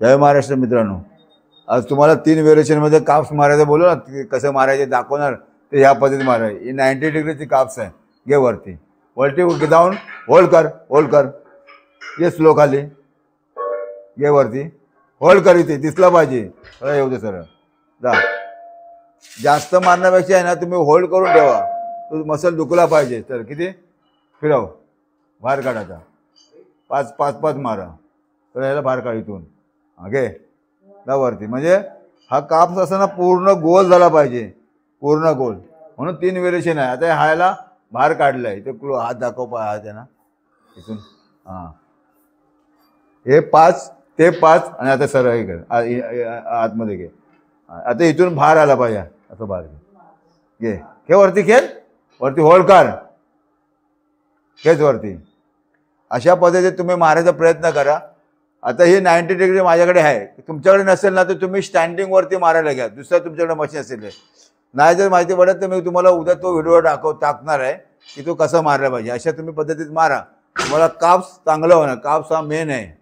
जय महाराष्ट्र मित्रांनो, आज तुम्हाला 3 व्हेरिएशनमध्ये काप्स मारायचं बोलू ना, कसं मारायचे दाखवणार. ते ह्या पद्धतीत मारायची. ही 90 डिग्रीची काप्स आहे. घे वरती वरती जाऊन होल्ड कर ये स्लो खाली घे वरती होल्ड कर. इथे दिसला पाहिजे सरळ येऊ दे सरळ जा. जास्त मारण्यापेक्षा आहे ना तुम्ही होल्ड करून ठेवा. तो मसल दुखला पाहिजे. तर किती फिरव बाहेर काढायचा. 5 मारा तर याला बाहेर काढ इथून. घे जा वरती. म्हणजे हा काप्स असा ना पूर्ण गोल झाला पाहिजे, पूर्ण गोल. म्हणून 3 व्हेरिएशन आहे. आता ह्याला बाहेर काढलं आहे. इथे हात दाखव हात आहे ना इथून. हां हे 5 ते 5 आणि आता सरळ हे कर आतमध्ये घे. आता इथून बाहेर आला पाहिजे असं बाहेर घे. घे वरती खेळ वरती होल्ड कर खेच वरती. अशा पद्धतीने तुम्ही मारायचा प्रयत्न करा. आता ही 90 डिग्री माझ्याकडे आहे. तुमच्याकडे नसेल ना तर तुम्ही स्टँडिंग वरती मारायला घ्या. दुसरा तुमच्याकडे मशीन असेल. नाही जर माहिती पडत तर मी तुम्हाला उद्या तो व्हिडिओ टाकणार आहे की तो कसा मारला पाहिजे. अशा तुम्ही पद्धतीत मारा. तुम्हाला काप्स चांगलं होणार. काप्स हा मेन आहे.